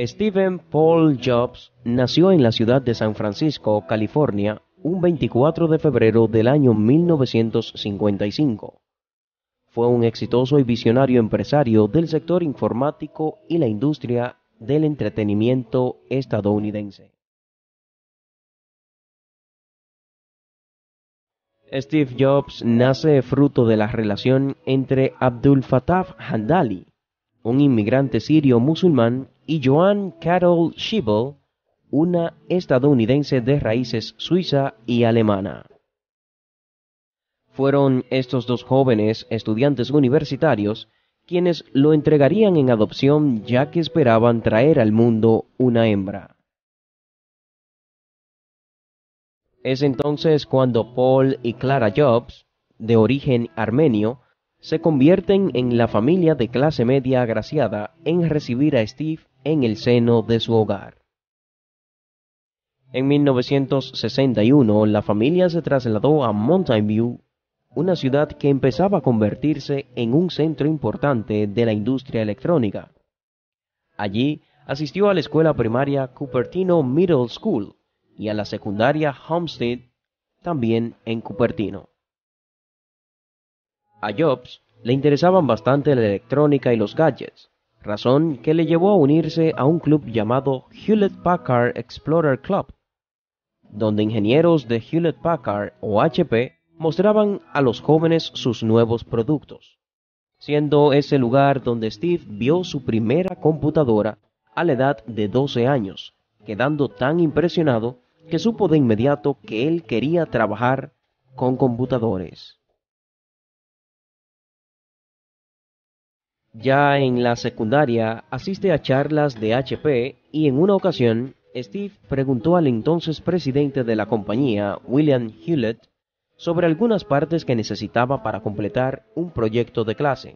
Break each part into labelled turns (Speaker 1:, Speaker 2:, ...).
Speaker 1: Stephen Paul Jobs nació en la ciudad de San Francisco, California, un 24 de febrero del año 1955. Fue un exitoso y visionario empresario del sector informático y la industria del entretenimiento estadounidense. Steve Jobs nace fruto de la relación entre Abdul Fattah Handali, un inmigrante sirio musulmán, y Joan Carol Schiebel, una estadounidense de raíces suiza y alemana. Fueron estos dos jóvenes estudiantes universitarios quienes lo entregarían en adopción, ya que esperaban traer al mundo una hembra. Es entonces cuando Paul y Clara Jobs, de origen armenio, se convierten en la familia de clase media agraciada en recibir a Steve en el seno de su hogar. En 1961, la familia se trasladó a Mountain View, una ciudad que empezaba a convertirse en un centro importante de la industria electrónica. Allí asistió a la escuela primaria Cupertino Middle School y a la secundaria Homestead, también en Cupertino. A Jobs le interesaban bastante la electrónica y los gadgets, razón que le llevó a unirse a un club llamado Hewlett-Packard Explorer Club, donde ingenieros de Hewlett-Packard o HP mostraban a los jóvenes sus nuevos productos, siendo ese lugar donde Steve vio su primera computadora a la edad de 12 años, quedando tan impresionado que supo de inmediato que él quería trabajar con computadores. Ya en la secundaria asiste a charlas de HP y en una ocasión Steve preguntó al entonces presidente de la compañía, William Hewlett, sobre algunas partes que necesitaba para completar un proyecto de clase.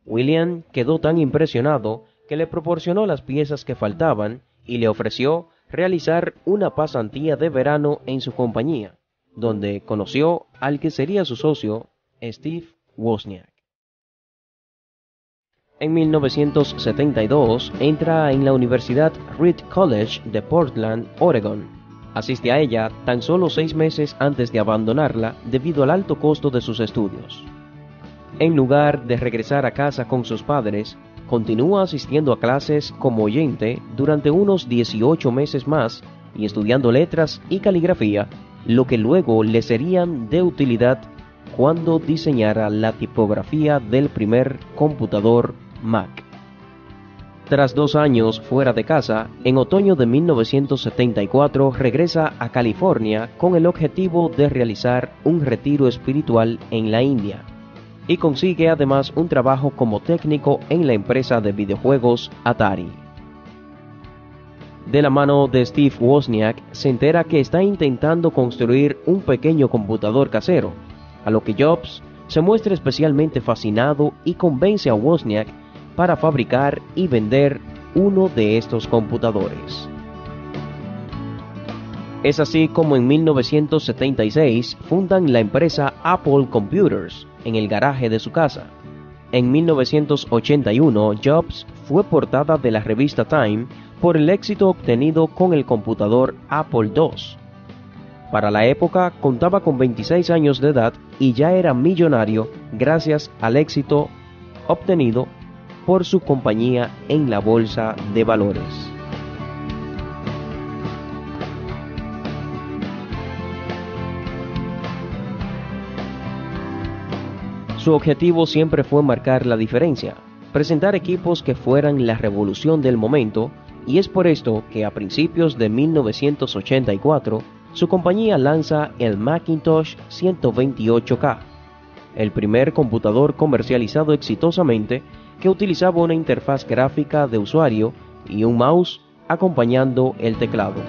Speaker 1: William quedó tan impresionado que le proporcionó las piezas que faltaban y le ofreció realizar una pasantía de verano en su compañía, donde conoció al que sería su socio, Steve Wozniak. En 1972 entra en la Universidad Reed College de Portland, Oregon. Asiste a ella tan solo 6 meses antes de abandonarla debido al alto costo de sus estudios. En lugar de regresar a casa con sus padres, continúa asistiendo a clases como oyente durante unos 18 meses más y estudiando letras y caligrafía, lo que luego le serían de utilidad cuando diseñara la tipografía del primer computador Mac. Tras 2 años fuera de casa, en otoño de 1974 regresa a California con el objetivo de realizar un retiro espiritual en la India, y consigue además un trabajo como técnico en la empresa de videojuegos Atari. De la mano de Steve Wozniak se entera que está intentando construir un pequeño computador casero, a lo que Jobs se muestra especialmente fascinado y convence a Wozniak para fabricar y vender uno de estos computadores. Es así como en 1976 fundan la empresa Apple Computers en el garaje de su casa. En 1981, Jobs fue portada de la revista Time por el éxito obtenido con el computador Apple II. Para la época contaba con 26 años de edad y ya era millonario gracias al éxito obtenido por su compañía en la bolsa de valores. Su objetivo siempre fue marcar la diferencia, presentar equipos que fueran la revolución del momento, y es por esto que a principios de 1984 su compañía lanza el Macintosh 128K, el primer computador comercializado exitosamente que utilizaba una interfaz gráfica de usuario y un mouse acompañando el teclado.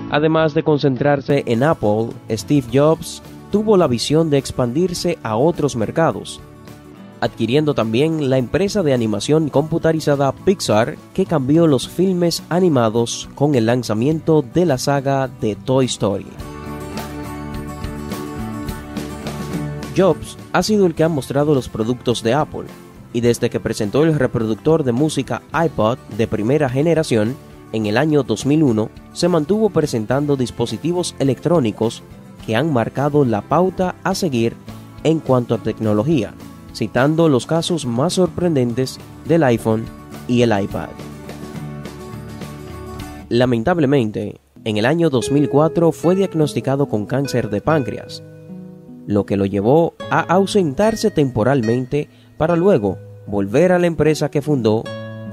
Speaker 1: Además de concentrarse en Apple, Steve Jobs tuvo la visión de expandirse a otros mercados, adquiriendo también la empresa de animación computarizada Pixar, que cambió los filmes animados con el lanzamiento de la saga de Toy Story. Jobs ha sido el que ha mostrado los productos de Apple, y desde que presentó el reproductor de música iPod de primera generación en el año 2001, se mantuvo presentando dispositivos electrónicos que han marcado la pauta a seguir en cuanto a tecnología, citando los casos más sorprendentes del iPhone y el iPad. Lamentablemente, en el año 2004 fue diagnosticado con cáncer de páncreas, lo que lo llevó a ausentarse temporalmente para luego volver a la empresa que fundó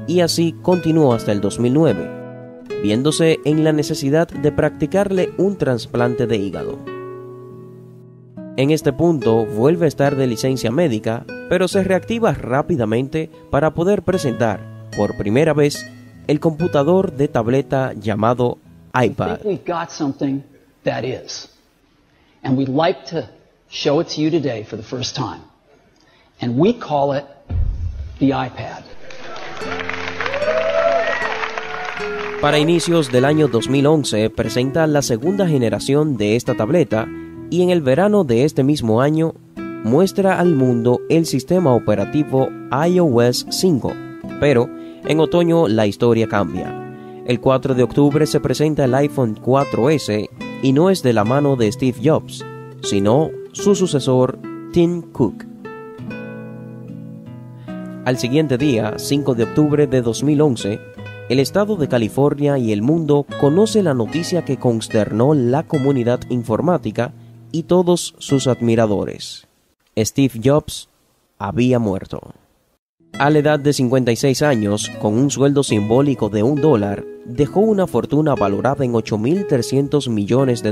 Speaker 1: y así continuó hasta el 2009, viéndose en la necesidad de practicarle un trasplante de hígado. En este punto vuelve a estar de licencia médica, pero se reactiva rápidamente para poder presentar por primera vez el computador de tableta llamado iPad.
Speaker 2: We've got something that is, and we'd like to show it to you today for the first time, and we call it the iPad.
Speaker 1: Para inicios del año 2011 presenta la segunda generación de esta tableta y en el verano de este mismo año muestra al mundo el sistema operativo iOS 5, pero en otoño la historia cambia. El 4 de octubre se presenta el iPhone 4S y no es de la mano de Steve Jobs, sino su sucesor Tim Cook. Al siguiente día, 5 de octubre de 2011, el estado de California y el mundo conoce la noticia que consternó la comunidad informática y todos sus admiradores. Steve Jobs había muerto. A la edad de 56 años, con un sueldo simbólico de $1, dejó una fortuna valorada en $8.300 millones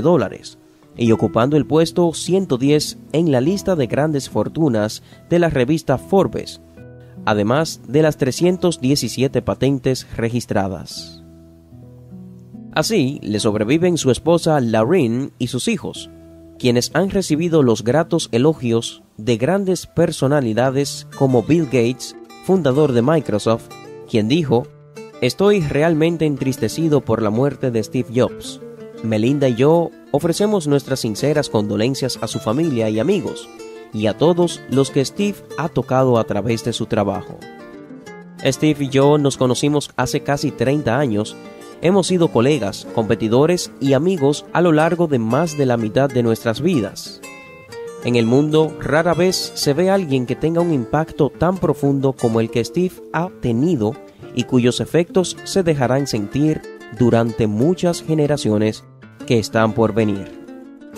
Speaker 1: y ocupando el puesto 110 en la lista de grandes fortunas de la revista Forbes, además de las 317 patentes registradas. Así, le sobreviven su esposa Lauren y sus hijos, quienes han recibido los gratos elogios de grandes personalidades como Bill Gates, fundador de Microsoft, quien dijo: "Estoy realmente entristecido por la muerte de Steve Jobs. Melinda y yo ofrecemos nuestras sinceras condolencias a su familia y amigos, y a todos los que Steve ha tocado a través de su trabajo. Steve y yo nos conocimos hace casi 30 años, hemos sido colegas, competidores y amigos a lo largo de más de la mitad de nuestras vidas. En el mundo rara vez se ve a alguien que tenga un impacto tan profundo como el que Steve ha tenido y cuyos efectos se dejarán sentir durante muchas generaciones que están por venir.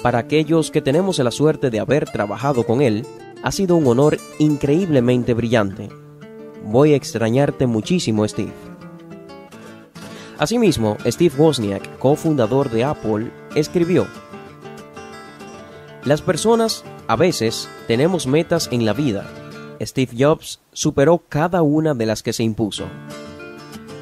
Speaker 1: Para aquellos que tenemos la suerte de haber trabajado con él, ha sido un honor increíblemente brillante. Voy a extrañarte muchísimo, Steve". Asimismo, Steve Wozniak, cofundador de Apple, escribió: "Las personas, a veces, tenemos metas en la vida. Steve Jobs superó cada una de las que se impuso.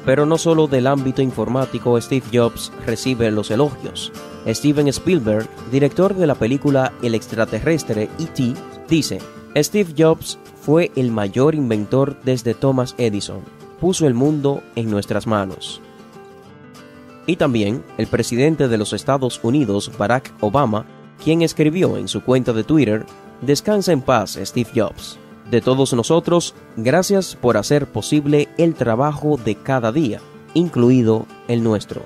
Speaker 1: Pero no solo del ámbito informático Steve Jobs recibe los elogios. Steven Spielberg, director de la película El extraterrestre E.T., dice: Steve Jobs fue el mayor inventor desde Thomas Edison. Puso el mundo en nuestras manos". Y también el presidente de los Estados Unidos, Barack Obama, quien escribió en su cuenta de Twitter: "Descansa en paz, Steve Jobs. De todos nosotros, gracias por hacer posible el trabajo de cada día, incluido el nuestro".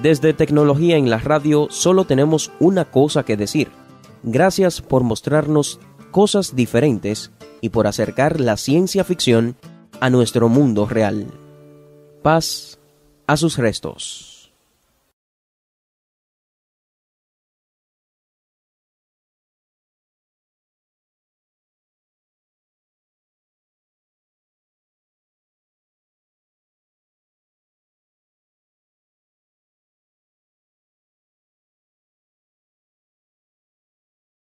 Speaker 1: Desde Tecnología en la Radio solo tenemos una cosa que decir: gracias por mostrarnos cosas diferentes y por acercar la ciencia ficción a nuestro mundo real. Paz a sus restos.